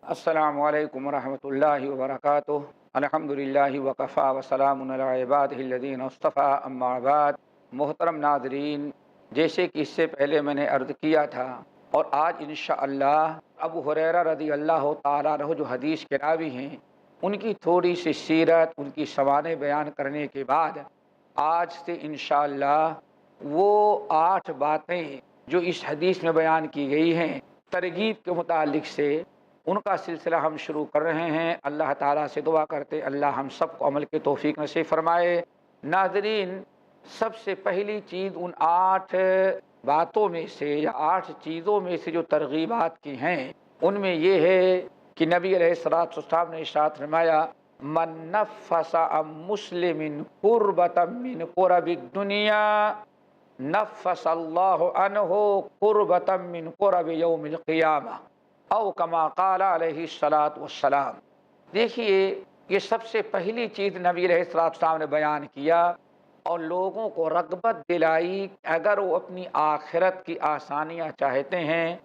السلام علیکم ورحمۃ اللہ وبرکاتہ۔ الحمدللہ وکفا وسلام علی عبادہ الذین اصطفیٰ، اما بعد۔ محترم ناظرین، جیسے کہ اس سے پہلے میں نے عرض کیا تھا، اور آج انشاءاللہ ابو ہریرہ رضی اللہ تعالیٰ عنہ جو حدیث کے راوی ہیں، ان کی تھوڑی سی سیرت، ان کی سوانح بیان کرنے کے بعد آج سے انشاءاللہ وہ 8 باتیں جو اس حدیث میں بیان کی گئی ہیں ترغیب کے متعلق سے، ان کا سلسلہ ہم شروع کر رہے ہیں۔ اللہ تعالیٰ سے دعا کرتے اللہ ہم سب کو عمل کی توفیق نصیب فرمائے۔ ناظرین، سب سے پہلی چیز ان 8 باتوں میں سے یا 8 چیزوں میں سے جو ترغیبات کی ہیں، ان میں یہ ہے کہ نبی علیہ الصلوۃ والسلام نے ارشاد فرمایا، من نفس عن مسلم کربۃ من کرب الدنیا نفس اللہ عنہ کربۃ من کرب یوم القیامہ، او کما قال علیہ الصلوۃ والسلام۔ دیکھیے، یہ سب سے پہلی چیز نبی علیہ الصلوۃ والسلام نے بیان کیا اور لوگوں کو رغبت دلائی، اگر وہ اپنی آخرت کی آسانیاں چاہتے ہیں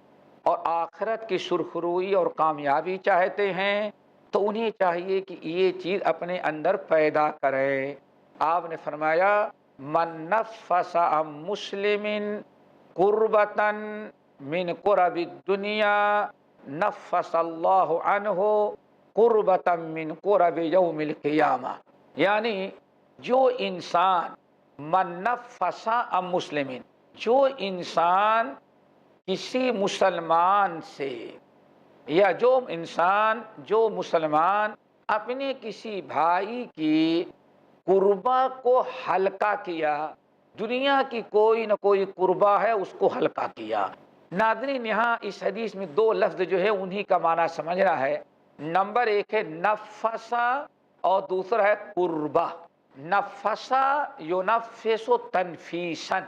اور آخرت کی سرخروئی اور کامیابی چاہتے ہیں تو انہیں چاہیے کہ یہ چیز اپنے اندر پیدا کرے۔ آپ نے فرمایا، من نفس عن مسلم کربۃ من کرب الدنیا نفس اللہ عنہ قربۃ من قرب یوم القیامہ، یعنی جو انسان من نفس عن مسلم، جو انسان کسی مسلمان سے یا جو مسلمان اپنے کسی بھائی کی قربہ کو ہلکا کیا، دنیا کی کوئی نہ کوئی قربہ ہے اس کو ہلکا کیا۔ ناظرین، یہاں اس حدیث میں 2 لفظ جو ہے انہی کا معنی سمجھنا ہے۔ نمبر 1 ہے نفسا اور دوسرا ہے قربہ۔ نفسا ینفس تنفیسا،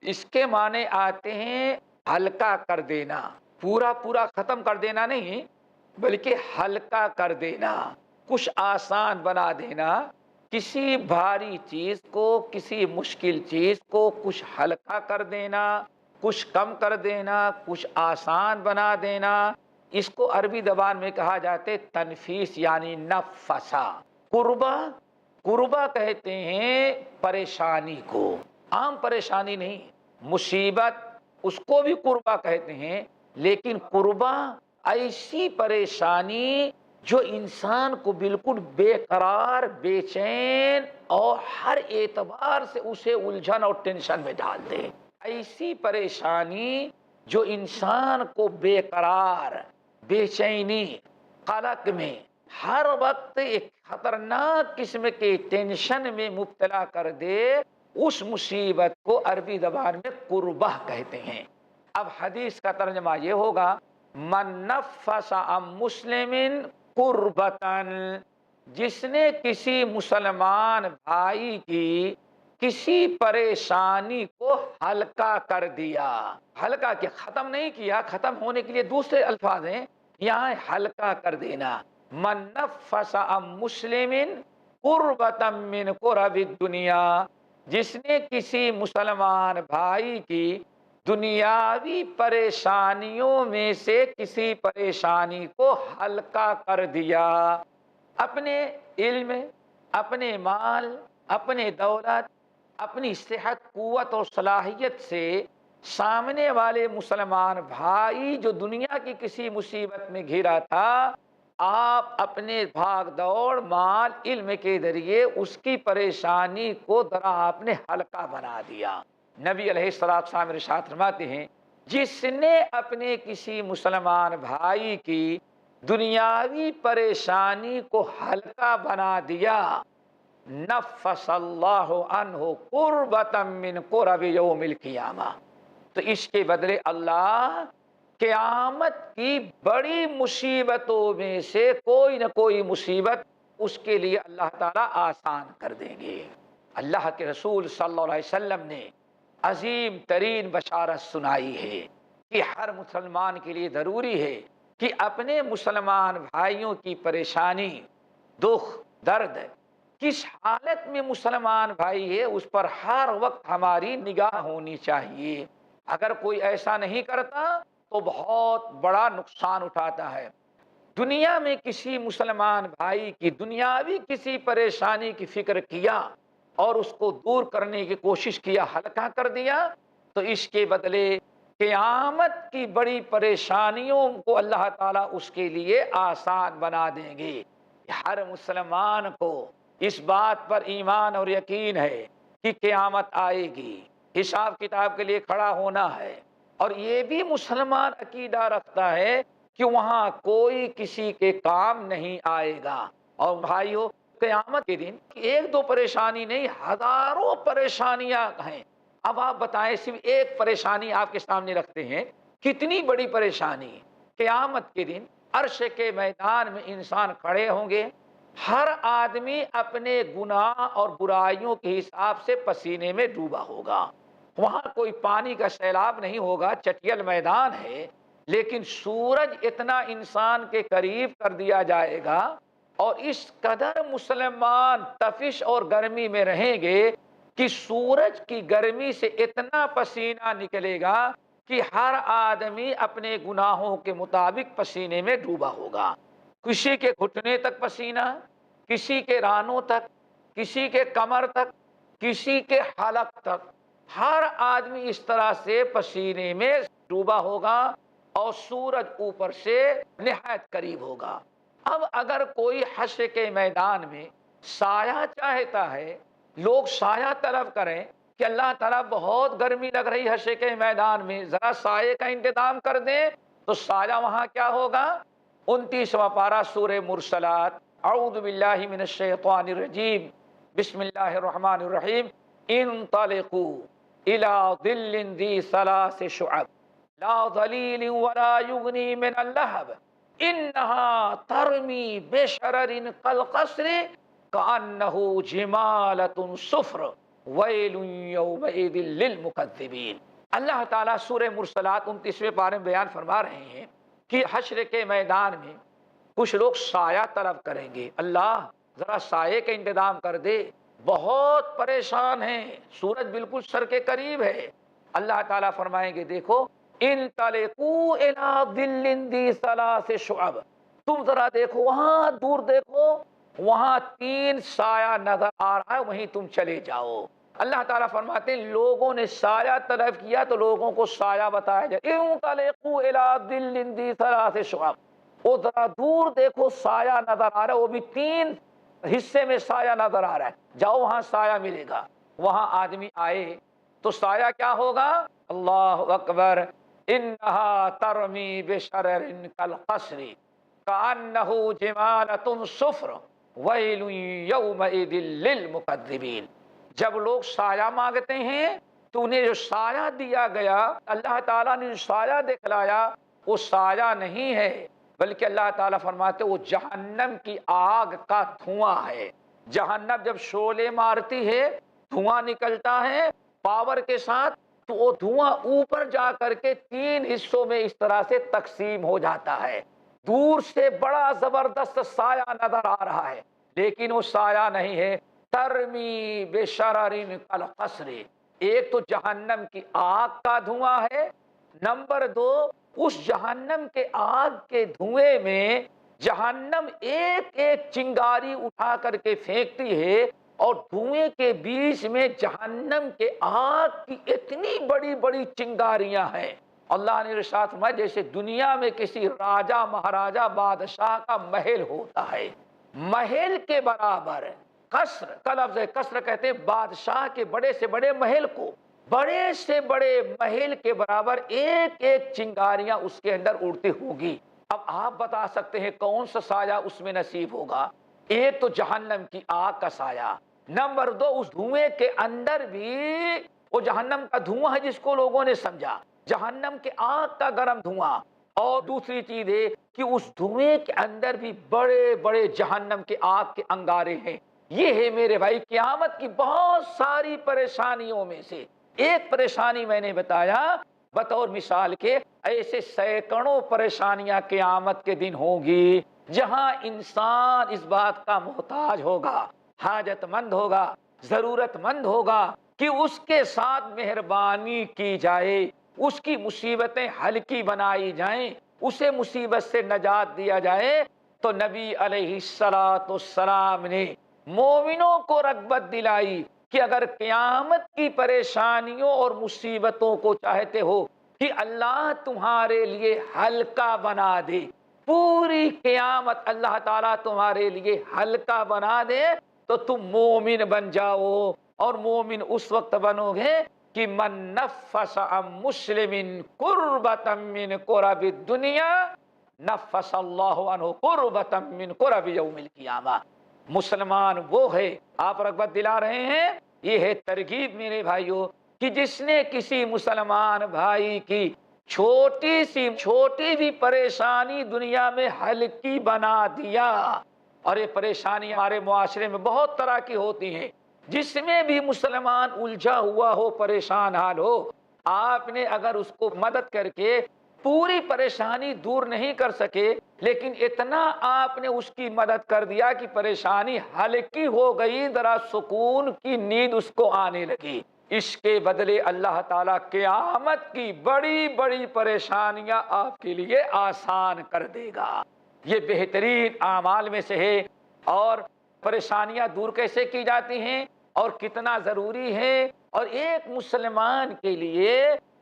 اس کے معنی آتے ہیں ہلکا کر دینا، پورا ختم کر دینا نہیں، بلکہ ہلکا کر دینا، کچھ آسان بنا دینا، کسی بھاری چیز کو، کسی مشکل چیز کو کچھ ہلکا کر دینا، کچھ کم کر دینا، کچھ آسان بنا دینا۔ اس کو عربی زبان میں کہا جاتے تنفیس، یعنی نفسا۔ قربہ کہتے ہیں پریشانی کو، عام پریشانی نہیں، مصیبت، اس کو بھی قربہ کہتے ہیں، لیکن قربہ ایسی پریشانی جو انسان کو بالکل بے قرار، بے چین اور ہر اعتبار سے اسے الجھن اور ٹینشن میں ڈال دے، ایسی پریشانی جو انسان کو بے قرار، بے چینی، قلق میں، ہر وقت ایک خطرناک قسم کے ٹینشن میں مبتلا کر دے، اس مصیبت کو عربی زبان میں قربہ کہتے ہیں۔ اب حدیث کا ترجمہ یہ ہوگا، من نفس عن مسلم قربتاً، جس نے کسی مسلمان بھائی کی کسی پریشانی کو ہلکا کر دیا، ہلکا کیا، ختم نہیں کیا، ختم ہونے کے لیے دوسرے الفاظ ہیں، یہاں ہلکا کر دینا۔ من نفس عن مسلم قربۃ من قرب الدنیا، جس نے کسی مسلمان بھائی کی دنیاوی پریشانیوں میں سے کسی پریشانی کو ہلکا کر دیا، اپنے علم، اپنے مال، اپنے دولت، اپنی صحت، قوت اور صلاحیت سے سامنے والے مسلمان بھائی جو دنیا کی کسی مصیبت میں گھرا تھا، آپ اپنے بھاگ دوڑ، مال، علم کے ذریعے اس کی پریشانی کو ذرا آپ نے ہلکا بنا دیا۔ نبی علیہ الصلوۃ والسلام ارشاد فرماتے ہیں، جس نے اپنے کسی مسلمان بھائی کی دنیاوی پریشانی کو ہلکا بنا دیا، نفس اللہ عنہ قربۃ من قرب یوم القیامہ، تو اس کے بدلے اللہ قیامت کی بڑی مصیبتوں میں سے کوئی نہ کوئی مصیبت اس کے لیے اللہ تعالیٰ آسان کر دیں گے۔ اللہ کے رسول صلی اللہ علیہ وسلم نے عظیم ترین بشارت سنائی ہے کہ ہر مسلمان کے لیے ضروری ہے کہ اپنے مسلمان بھائیوں کی پریشانی، دکھ، درد، کس حالت میں مسلمان بھائی ہے اس پر ہر وقت ہماری نگاہ ہونی چاہیے۔ اگر کوئی ایسا نہیں کرتا تو بہت بڑا نقصان اٹھاتا ہے۔ دنیا میں کسی مسلمان بھائی کی دنیاوی کسی پریشانی کی فکر کیا اور اس کو دور کرنے کی کوشش کیا، ہلکا کر دیا، تو اس کے بدلے قیامت کی بڑی پریشانیوں کو اللہ تعالیٰ اس کے لیے آسان بنا دیں گے۔ ہر مسلمان کو اس بات پر ایمان اور یقین ہے کہ قیامت آئے گی، حساب کتاب کے لیے کھڑا ہونا ہے، اور یہ بھی مسلمان عقیدہ رکھتا ہے کہ وہاں کوئی کسی کے کام نہیں آئے گا۔ اور بھائیو، قیامت کے دن ایک دو پریشانی نہیں، ہزاروں پریشانیاں ہیں۔ اب آپ بتائیں، صرف ایک پریشانی آپ کے سامنے رکھتے ہیں، کتنی بڑی پریشانی۔ قیامت کے دن عرش کے میدان میں انسان کھڑے ہوں گے، ہر آدمی اپنے گناہ اور برائیوں کے حساب سے پسینے میں ڈوبا ہوگا۔ وہاں کوئی پانی کا سیلاب نہیں ہوگا، چٹیل میدان ہے، لیکن سورج اتنا انسان کے قریب کر دیا جائے گا اور اس قدر مسلمان تفش اور گرمی میں رہیں گے کہ سورج کی گرمی سے اتنا پسینہ نکلے گا کہ ہر آدمی اپنے گناہوں کے مطابق پسینے میں ڈوبا ہوگا۔ کسی کے گھٹنے تک پسینہ، کسی کے رانوں تک، کسی کے کمر تک، کسی کے حلق تک، ہر آدمی اس طرح سے پسینے میں ڈوبا ہوگا اور سورج اوپر سے نہایت قریب ہوگا۔ اب اگر کوئی حشر کے میدان میں سایہ چاہتا ہے، لوگ سایہ طلب کریں کہ اللہ تعالیٰ بہت گرمی لگ رہی حشر کے میدان میں، ذرا سائے کا انتظام کر دیں، تو سایہ وہاں کیا ہوگا؟ 29واں پارہ سورہ مرسلات، اعوذ باللہ من الشیطان الرجیم، بسم اللہ الرحمن الرحیم، انطلقوا الى ظل ذی ثلاث شعب لا ظلیل ولا یغنی من اللہب انہا ترمی بشرر کالقصر کأنہ جمالۃ صفر ویل یومئذ للمکذبین۔ اللہ تعالیٰ سورہ مرسلات 29ویں پارے میں بیان فرما رہے ہیں کہ حشر کے میدان میں کچھ لوگ سایہ طلب کریں گے، اللہ ذرا سائے کا انتظام کر دے، بہت پریشان ہیں، سورج بالکل سر کے قریب ہے۔ اللہ تعالیٰ فرمائیں گے، دیکھو، انطلقوا الی ظل ذی ثلاث شعب، تم ذرا دیکھو، وہاں دور دیکھو، وہاں 3 سایہ نظر آ رہا ہے، وہیں تم چلے جاؤ۔ اللہ تعالیٰ فرماتے ہیں لوگوں نے سایہ طلب کیا تو لوگوں کو سایہ بتایا جائے، انطلقوا الی ظل ذی ثلاث شعب، وہ ذرا دور دیکھو، سایہ نظر آ رہا ہے، وہ بھی 3 حصے میں سایہ نظر آ رہا ہے، جاؤ وہاں سایہ ملے گا۔ وہاں آدمی آئے تو سایہ کیا ہوگا؟ اللہ اکبر، انہا ترمی بشرر کالقصر کأنہ جمالۃ صفر ویل یومئذ للمکذبین۔ جب لوگ سایہ مانگتے ہیں تو انہیں جو سایہ دیا گیا، اللہ تعالیٰ نے جو سایہ دکھلایا، وہ سایہ نہیں ہے، بلکہ اللہ تعالیٰ فرماتے وہ جہنم کی آگ کا دھواں ہے۔ جہنم جب شعلے مارتی ہے، دھواں نکلتا ہے پاور کے ساتھ، تو وہ دھواں اوپر جا کر کے 3 حصوں میں اس طرح سے تقسیم ہو جاتا ہے۔ دور سے بڑا زبردست سایہ نظر آ رہا ہے، لیکن وہ سایہ نہیں ہے، ترمی بشرر کالقصر۔ ایک تو جہنم کی آگ کا دھواں ہے، نمبر 2، اس جہنم کے آگ کے دھوئیں میں جہنم ایک ایک چنگاری اٹھا کر کے پھینکتی ہے، اور دھوئیں کے بیچ میں جہنم کے آگ کی اتنی بڑی بڑی چنگاریاں ہیں۔ اللہ نے ارشاد فرمایا جیسے دنیا میں کسی راجہ مہاراجہ بادشاہ کا محل ہوتا ہے، محل کے برابر قصر کا لفظ ہے، قصر کہتے ہیں بادشاہ کے بڑے سے بڑے محل کو، بڑے سے بڑے محل کے برابر ایک ایک چنگاریاں اس کے اندر اڑتی ہوگی۔ اب آپ بتا سکتے ہیں کون سا سایہ اس میں نصیب ہوگا؟ ایک تو جہنم کی آگ کا سایہ، نمبر 2 اس دھوئیں کے اندر بھی وہ جہنم کا دھواں ہے جس کو لوگوں نے سمجھا جہنم کے آگ کا گرم دھواں، اور دوسری چیز ہے کہ اس دھوئیں کے اندر بھی بڑے بڑے جہنم کے آگ کے انگارے ہیں۔ یہ ہے میرے بھائی قیامت کی بہت ساری پریشانیوں میں سے ایک پریشانی میں نے بتایا بطور مثال کے، ایسے سینکڑوں پریشانیاں قیامت کے دن ہوں گی جہاں انسان اس بات کا محتاج ہوگا، حاجت مند ہوگا، ضرورت مند ہوگا کہ اس کے ساتھ مہربانی کی جائے، اس کی مصیبتیں ہلکی بنائی جائیں، اسے مصیبت سے نجات دیا جائے، تو نبی علیہ السلام نے مومنوں کو رغبت دلائی کہ اگر قیامت کی پریشانیوں اور مصیبتوں کو چاہتے ہو کہ اللہ تمہارے لیے ہلکا بنا دے، پوری قیامت اللہ تعالیٰ تمہارے لیے ہلکا بنا دے، تو تم مومن بن جاؤ۔ اور مومن اس وقت بنو گے کہ من نفس عن مسلم قربۃ من قرب الدنیا نفس اللہ عنہ قربۃ من قرب یوم القیامہ۔ مسلمان وہ ہے، آپ رغبت دلا رہے ہیں، یہ ہے ترغیب میرے بھائیوں، کہ جس نے کسی مسلمان بھائی کی چھوٹی بھی پریشانی دنیا میں ہلکی بنا دیا۔ اور یہ پریشانی ہمارے معاشرے میں بہت طرح کی ہوتی ہیں، جس میں بھی مسلمان الجھا ہوا ہو، پریشان حال ہو، آپ نے اگر اس کو مدد کر کے پوری پریشانی دور نہیں کر سکے، لیکن اتنا آپ نے اس کی مدد کر دیا کہ پریشانی ہلکی ہو گئی، ذرا سکون کی نیند اس کو آنے لگی، اس کے بدلے اللہ تعالیٰ قیامت کی بڑی بڑی پریشانیاں آپ کے لیے آسان کر دے گا۔ یہ بہترین اعمال میں سے ہے۔ اور پریشانیاں دور کیسے کی جاتی ہیں اور کتنا ضروری ہے، اور ایک مسلمان کے لیے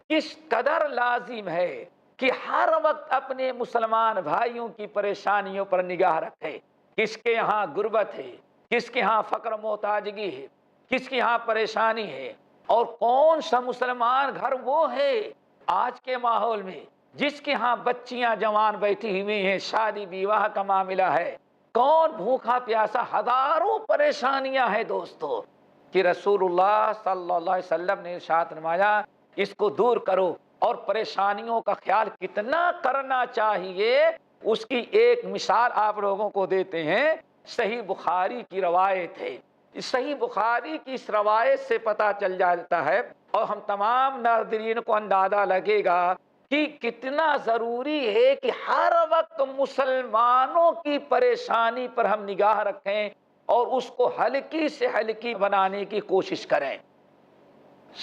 کس قدر لازم ہے کہ ہر وقت اپنے مسلمان بھائیوں کی پریشانیوں پر نگاہ رکھے۔ کس کے یہاں غربت ہے، کس کے یہاں فقر محتاجگی ہے، کس کے یہاں پریشانی ہے، اور کون سا مسلمان گھر وہ ہے آج کے ماحول میں جس کے ہاں بچیاں جوان بیٹھی ہوئی ہیں، شادی بیواہ کا معاملہ ہے، کون بھوکا پیاسا، ہزاروں پریشانیاں ہیں دوستو، کہ رسول اللہ صلی اللہ علیہ وسلم نے ارشاد فرمایا اس کو دور کرو۔ اور پریشانیوں کا خیال کتنا کرنا چاہیے، اس کی ایک مثال آپ لوگوں کو دیتے ہیں۔ صحیح بخاری کی روایت ہے، صحیح بخاری کی اس روایت سے پتہ چل جاتا ہے، اور ہم تمام ناظرین کو اندازہ لگے گا کہ کتنا ضروری ہے کہ ہر وقت مسلمانوں کی پریشانی پر ہم نگاہ رکھیں اور اس کو ہلکی سے ہلکی بنانے کی کوشش کریں۔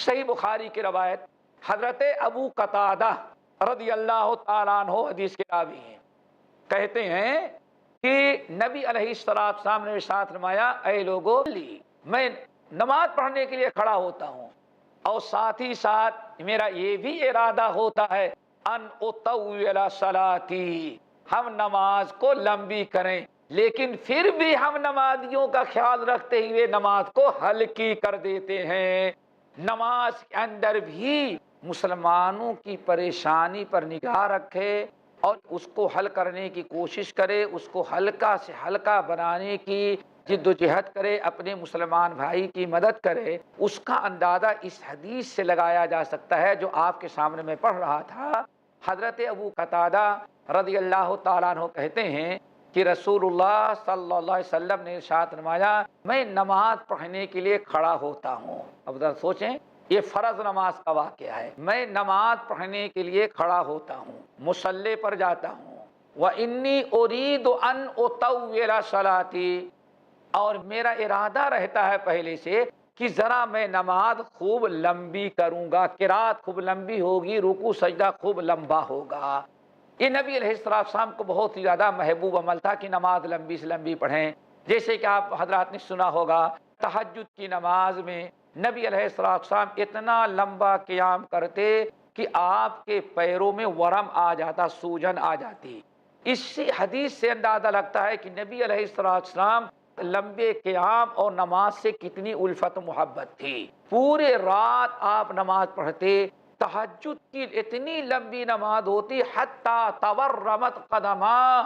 صحیح بخاری کی روایت، حضرت ابو قتادہ رضی اللہ تعالیٰ عنہ حدیث کے راوی ہیں، کہتے ہیں کہ نبی علیہ السلام نے ارشاد فرمایا، اے لوگو، میں نماز پڑھنے کے لیے کھڑا ہوتا ہوں، اور ساتھ ہی ساتھ میرا یہ بھی ارادہ ہوتا ہے ان اطول صلاتی، ہم نماز کو لمبی کریں، لیکن پھر بھی ہم نمازیوں کا خیال رکھتے ہوئے نماز کو ہلکی کر دیتے ہیں۔ نماز کے اندر بھی مسلمانوں کی پریشانی پر نگاہ رکھے اور اس کو حل کرنے کی کوشش کرے، اس کو ہلکا سے ہلکا بنانے کی جد و جہد کرے، اپنے مسلمان بھائی کی مدد کرے۔ اس کا اندازہ اس حدیث سے لگایا جا سکتا ہے جو آپ کے سامنے میں پڑھ رہا تھا۔ حضرت ابو قتادہ رضی اللہ تعالیٰ عنہ کہتے ہیں کہ رسول اللہ صلی اللہ علیہ وسلم نے ارشاد فرمایا، میں نماز پڑھنے کے لیے کھڑا ہوتا ہوں۔ اب ذرا سوچیں، یہ فرض نماز کا واقعہ ہے، میں نماز پڑھنے کے لیے کھڑا ہوتا ہوں، مصلی پر جاتا ہوں، وَإِنِّي أُرِيدُ أَنْ أُطَوِّلَ صَلَاتِي، اور میرا ارادہ رہتا ہے پہلے سے کہ ذرا میں نماز خوب لمبی کروں گا، قرات خوب لمبی ہوگی، رکوع سجدہ خوب لمبا ہوگا۔ یہ نبی علیہ السلام کو بہت ہی زیادہ محبوب عمل تھا کہ نماز لمبی سے لمبی پڑھیں۔ جیسے کہ آپ حضرات نے سنا ہوگا، تہجد کی نماز میں نبی علیہ السلام اتنا لمبا قیام کرتے کہ آپ کے پیروں میں ورم آ جاتا، سوجن آ جاتی۔ اس حدیث سے اندازہ لگتا ہے کہ نبی علیہ السلام لمبے قیام اور نماز سے کتنی الفت و محبت تھی۔ پورے رات آپ نماز پڑھتے، تہجد کی اتنی لمبی نماز ہوتی حتیٰ تورمت قدما،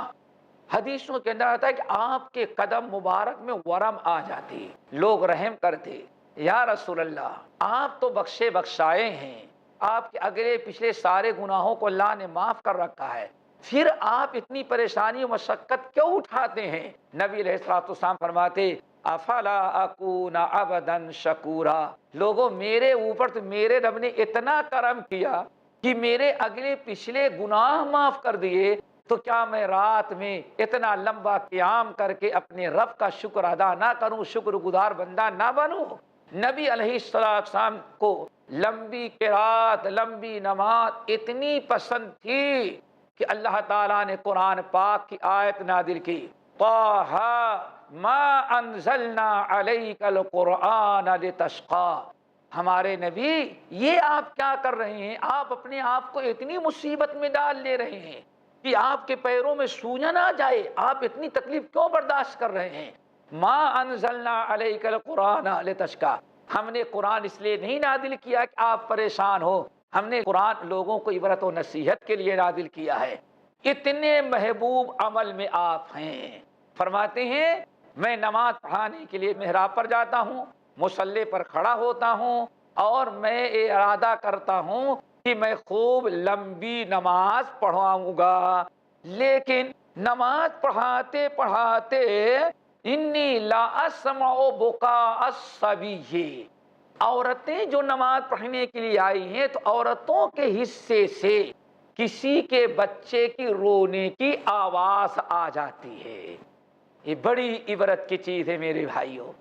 حدیثوں کے اندر آتا ہے کہ آپ کے قدم مبارک میں ورم آ جاتی، لوگ رحم کرتے، یا رسول اللہ آپ تو بخشے بخشائے ہیں، آپ کے اگلے پچھلے سارے گناہوں کو اللہ نے معاف کر رکھا ہے، پھر آپ اتنی پریشانی و مشقت کیوں اٹھاتے ہیں؟ نبی علیہ السلام فرماتے، افلا اکون عبدا شکورا، لوگوں میرے اوپر تو میرے رب نے اتنا کرم کیا کہ میرے اگلے پچھلے گناہ معاف کر دیے، تو کیا میں رات میں اتنا لمبا قیام کر کے اپنے رب کا شکر ادا نہ کروں، شکر گزار بندہ نہ بنوں؟ نبی علیہ السلام کو لمبی قرات، لمبی نماز اتنی پسند تھی کہ اللہ تعالیٰ نے قرآن پاک کی آیت نازل کی، طٰہَ مَا أَنزَلْنَا عَلَيْكَ الْقُرْآنَ لِتَشْقَىٰ۔ ہمارے نبی یہ آپ کیا کر رہے ہیں؟ آپ اپنے آپ کو اتنی مصیبت میں ڈال لے رہے ہیں کہ آپ کے پیروں میں سوجن آ جائے، آپ اتنی تکلیف کیوں برداشت کر رہے ہیں؟ ما انزلنا علیک القرآن لتشقیٰ، ہم نے قرآن اس لیے نہیں نازل کیا کہ آپ پریشان ہو، ہم نے قرآن لوگوں کو عبرت و نصیحت کے لیے نازل کیا ہے۔ اتنے محبوب عمل میں آپ ہیں۔ فرماتے ہیں میں نماز پڑھانے کے لیے محراب پر جاتا ہوں، مصلی پر کھڑا ہوتا ہوں اور میں ارادہ کرتا ہوں کہ میں خوب لمبی نماز پڑھاؤں گا، لیکن نماز پڑھاتے پڑھاتے انی لا اسمع بکاء الصبی، عورتیں جو نماز پڑھنے کے لیے آئی ہیں تو عورتوں کے حصے سے کسی کے بچے کی رونے کی آواز آ جاتی ہے۔ یہ بڑی عبرت کی چیز ہے میرے بھائیوں۔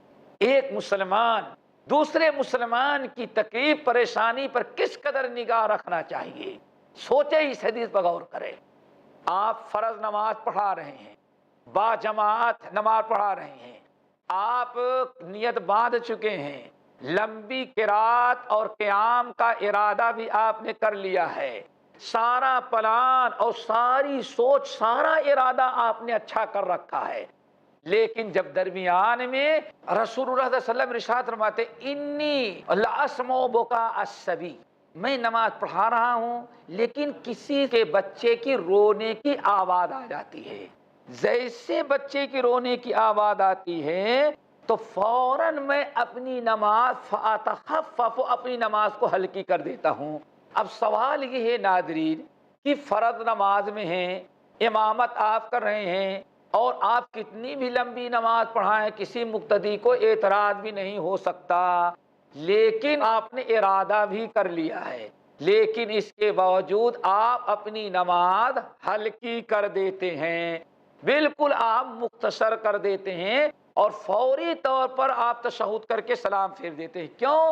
ایک مسلمان دوسرے مسلمان کی تکلیف پریشانی پر کس قدر نگاہ رکھنا چاہیے، سوچے، اس حدیث پر غور کریں۔ آپ فرض نماز پڑھا رہے ہیں، با جماعت نماز پڑھا رہے ہیں، آپ نیت باندھ چکے ہیں، لمبی قرات اور قیام کا ارادہ بھی آپ نے کر لیا ہے، سارا پلان اور ساری سوچ، سارا ارادہ آپ نے اچھا کر رکھا ہے، لیکن جب درمیان میں رسول اللہ صلی اللہ علیہ وسلم ارشاد فرماتے انی لاسمع بکاء الصبی، میں نماز پڑھا رہا ہوں لیکن کسی کے بچے کی رونے کی آواز آ جاتی ہے، جیسے بچے کی رونے کی آواز آتی ہے تو فوراً میں اپنی نماز فاتخفف، اپنی نماز کو ہلکی کر دیتا ہوں۔ اب سوال یہ ہے ناظرین کہ فرض نماز میں ہیں، امامت آپ کر رہے ہیں اور آپ کتنی بھی لمبی نماز پڑھائیں کسی مقتدی کو اعتراض بھی نہیں ہو سکتا، لیکن آپ نے ارادہ بھی کر لیا ہے، لیکن اس کے باوجود آپ اپنی نماز ہلکی کر دیتے ہیں، بالکل آپ مختصر کر دیتے ہیں اور فوری طور پر آپ تشہد کر کے سلام پھیر دیتے ہیں۔ کیوں؟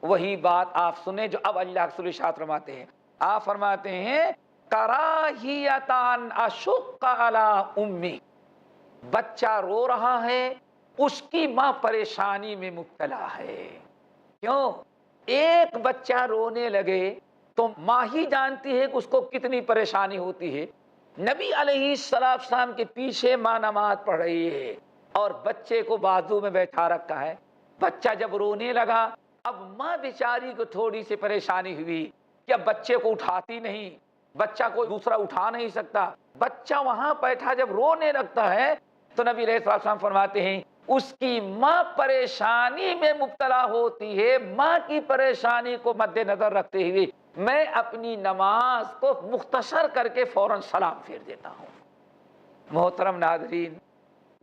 وہی بات آپ سنیں جو اب اللہ کے رسول ارشاد فرماتے ہیں۔ آپ فرماتے ہیں کراہیۃ ان اشق علی امی، بچہ رو رہا ہے، اس کی ماں پریشانی میں مبتلا ہے۔ کیوں؟ ایک بچہ رونے لگے تو ماں ہی جانتی ہے کہ اس کو کتنی پریشانی ہوتی ہے۔ نبی علیہ السلام کے پیچھے ماں نماز پڑھ رہی ہے اور بچے کو بازو میں بیٹھا رکھا ہے، بچہ جب رونے لگا اب ماں بیچاری کو تھوڑی سی پریشانی ہوئی کہ اب بچے کو اٹھاتی نہیں، بچہ کو دوسرا اٹھا نہیں سکتا، بچہ وہاں بیٹھا جب رونے لگتا ہے تو نبی علیہ السلام فرماتے ہیں اس کی ماں پریشانی میں مبتلا ہوتی ہے، ماں کی پریشانی کو مد نظر رکھتے ہوئے میں اپنی نماز کو مختصر کر کے فوراً سلام پھیر دیتا ہوں۔ محترم ناظرین،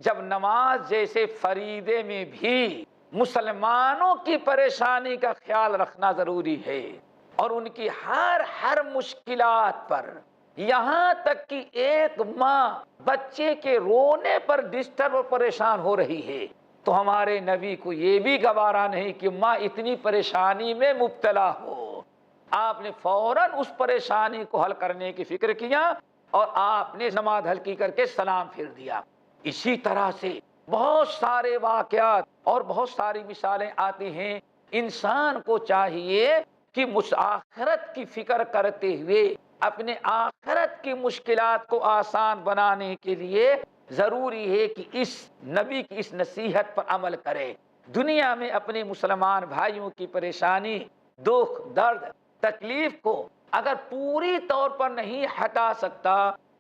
جب نماز جیسے فریضے میں بھی مسلمانوں کی پریشانی کا خیال رکھنا ضروری ہے اور ان کی ہر مشکلات پر، یہاں تک کہ ایک ماں بچے کے رونے پر ڈسٹرب اور پریشان ہو رہی ہے تو ہمارے نبی کو یہ بھی گوارا نہیں کہ ماں اتنی پریشانی میں مبتلا ہو۔ آپ نے فوراً اس پریشانی کو حل کرنے کی فکر کیا اور آپ نے نماز ہلکی کر کے سلام پھیر دیا۔ اسی طرح سے بہت سارے واقعات اور بہت ساری مثالیں آتی ہیں۔ انسان کو چاہیے کہ آخرت کی فکر کرتے ہوئے اپنے آخرت کی مشکلات کو آسان بنانے کے لیے ضروری ہے کہ اس نبی کی اس نصیحت پر عمل کرے۔ دنیا میں اپنے مسلمان بھائیوں کی پریشانی، دکھ، درد، تکلیف کو اگر پوری طور پر نہیں ہٹا سکتا،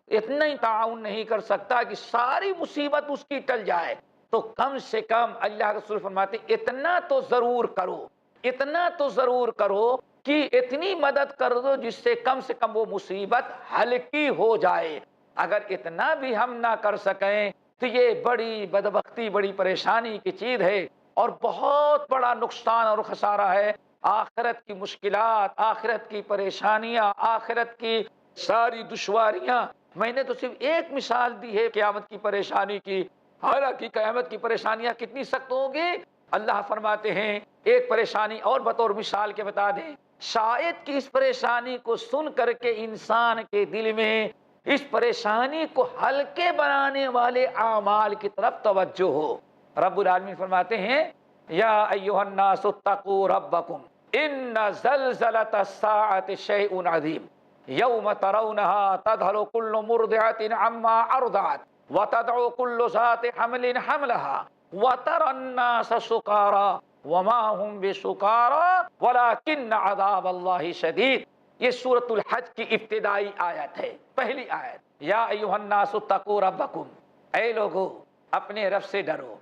اتنا ہی تعاون نہیں کر سکتا کہ ساری مصیبت اس کی ٹل جائے، تو کم سے کم اللہ کے رسول فرماتے اتنا تو ضرور کرو، اتنا تو ضرور کرو کہ اتنی مدد کر دو جس سے کم وہ مصیبت ہلکی ہو جائے۔ اگر اتنا بھی ہم نہ کر سکیں تو یہ بڑی بدبختی، بڑی پریشانی کی چیز ہے اور بہت بڑا نقصان اور خسارہ ہے۔ آخرت کی مشکلات، آخرت کی پریشانیاں، آخرت کی ساری دشواریاں، میں نے تو صرف ایک مثال دی ہے قیامت کی پریشانی کی، حالانکہ قیامت کی پریشانیاں کتنی سخت ہوں گی۔ اللہ فرماتے ہیں ایک پریشانی اور بطور مثال کے بتا دیں، شاید کہ اس پریشانی کو سن کر کے انسان کے دل میں اس پریشانی کو ہلکے بنانے والے اعمال کی طرف توجہ ہو۔ رب العالمین فرماتے ہیں یا ایھا الناس اتقوا ربکم ان زلزلۃ الساعۃ شیء عظیم یوم ترونها تذهل كل مرضعة عما ارضعت وتضع كل ذات حمل حملها وترى الناس سکارى وما هم بسکارى ولكن عذاب اللہ شدید۔ یہ سورۃ الحج کی ابتدائی آیت ہے، پہلی آیت۔ یا ایھا الناس اتقوا ربکم، اے لوگو اپنے رب سے ڈرو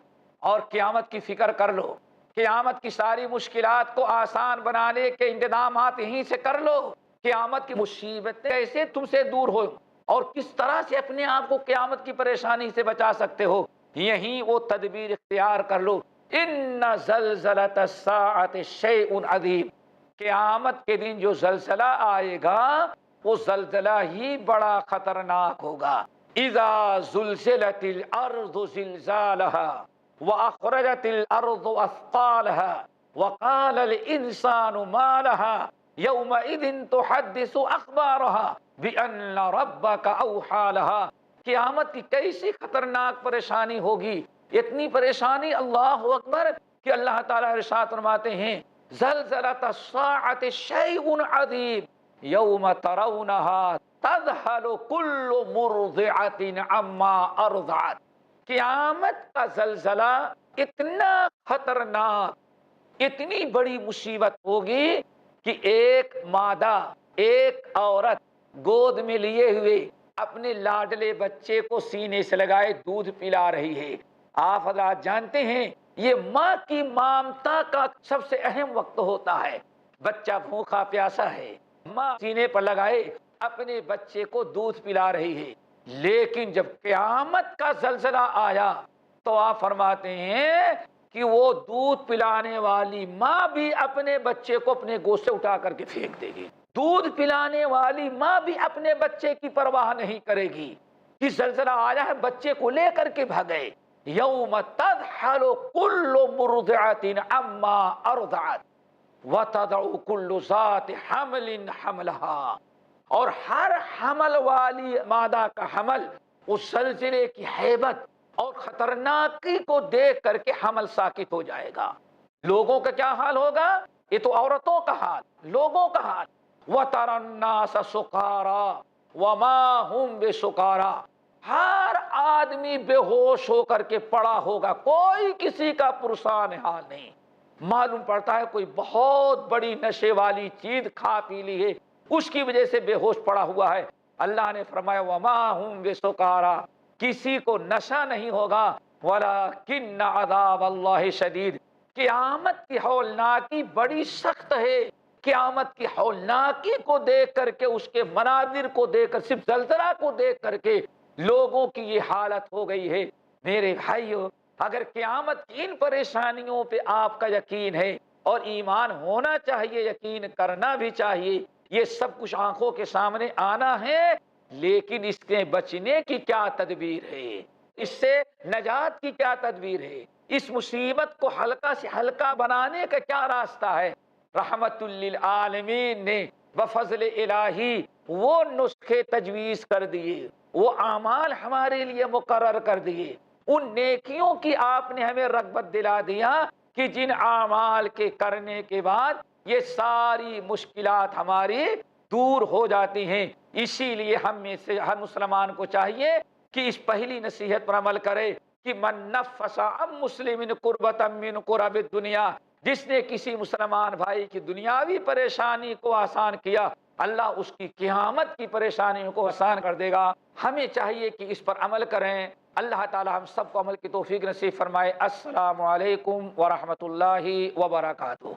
اور قیامت کی فکر کر لو، قیامت کی ساری مشکلات کو آسان بنانے کے انتظامات یہیں سے کر لو۔ قیامت کی مصیبتیں کیسے تم سے دور ہو اور کس طرح سے اپنے آپ کو قیامت کی پریشانی سے بچا سکتے ہو، یہیں وہ تدبیر اختیار کر لو۔ ان زلزلۃ الساعۃ شیء عظیم، قیامت کے دن جو زلزلہ آئے گا وہ زلزلہ ہی بڑا خطرناک ہوگا۔ اذا زلزلت الارض زلزالها واخرجت الارض اثقالها وقال الانسان ما لها یومئذ تحدث اخبارها بان ربک اوحی لها۔ قیامت کی کیسی خطرناک پریشانی ہوگی، اتنی پریشانی، اللہ اکبر، کہ اللہ تعالیٰ ارشاد فرماتے ہیں زلزلۃ الساعۃ شیء عظیم یوم ترونها تذهل كل مرضعة عما ارضعت۔ قیامت کا زلزلہ اتنا خطرناک، اتنی بڑی مصیبت ہوگی کہ ایک مادہ، ایک عورت گود میں لیے ہوئے اپنے لاڈلے بچے کو سینے سے لگائے دودھ پلا رہی ہے۔ آپ حضرات جانتے ہیں یہ ماں کی مامتا کا سب سے اہم وقت ہوتا ہے۔ بچہ بھوکا پیاسا ہے، ماں سینے پر لگائے اپنے بچے کو دودھ پلا رہی ہے، لیکن جب قیامت کا زلزلہ آیا تو آپ فرماتے ہیں کہ وہ دودھ پلانے والی ماں بھی اپنے بچے کو اپنے گود سے اٹھا کر کے پھینک دے گی۔ دودھ پلانے والی ماں بھی اپنے بچے کی پرواہ نہیں کرے گی کہ زلزلہ آیا ہے، بچے کو لے کر کے بھگے۔ یوم تذہل کل مرضعة عما ارضعت وتضع كل ذات حمل حملها، اور ہر حمل والی مادہ کا حمل اس زلزلے کی ہیبت اور خطرناکی کو دیکھ کر کے حمل ساکت ہو جائے گا۔ لوگوں کا کیا حال ہوگا؟ یہ تو عورتوں کا حال، لوگوں کا حال۔ وَتَرَى النَّاسَ سُكَارَى وَمَا هُمْ بِسُكَارَى، ہر آدمی بے ہوش ہو کر کے پڑا ہوگا، کوئی کسی کا پرسان حال نہیں۔ معلوم پڑتا ہے کوئی بہت بڑی نشے والی چیز کھا پی لی ہے، اس کی وجہ سے بے ہوش پڑا ہوا ہے۔ اللہ نے فرمایا وَمَا هُمْ بِسُكَارَى، کسی کو نشہ نہیں ہوگا، وَلَكِنَّ عَذَابَ اللَّهِ شَدِيدٌ، قیامت کی ہولناکی بڑی سخت ہے۔ قیامت کی ہولناکی کو دیکھ کر کے، اس کے مناظر کو دیکھ کر، صرف زلزلہ کو دیکھ کر کے لوگوں کی یہ حالت ہو گئی ہے۔ میرے بھائیو، اگر قیامت کی ان پریشانیوں پہ آپ کا یقین ہے اور ایمان ہونا چاہیے، یقین کرنا بھی چاہیے، یہ سب کچھ آنکھوں کے سامنے آنا ہے، لیکن اس کے بچنے کی کیا تدبیر ہے، اس سے نجات کی کیا تدبیر ہے، اس مصیبت کو ہلکا سے ہلکا بنانے کا کیا راستہ ہے؟ رحمت للعالمین نے بفضل الہی وہ نسخے تجویز کر دیے، وہ اعمال ہمارے لیے مقرر کر دیے، ان نیکیوں کی آپ نے ہمیں رغبت دلا دیا کہ جن اعمال کے کرنے کے بعد یہ ساری مشکلات ہماری دور ہو جاتی ہیں۔ اسی لیے ہم میں سے ہر مسلمان کو چاہیے کہ اس پہلی نصیحت پر عمل کرے کہ من نفس عن مسلم کربۃ من کرب الدنیا، جس نے کسی مسلمان بھائی کی دنیاوی پریشانی کو آسان کیا، اللہ اس کی قیامت کی پریشانیوں کو آسان کر دے گا۔ ہمیں چاہیے کہ اس پر عمل کریں۔ اللہ تعالی ہم سب کو عمل کی توفیق نصیب فرمائے۔ السلام علیکم ورحمۃ اللہ وبرکاتہ۔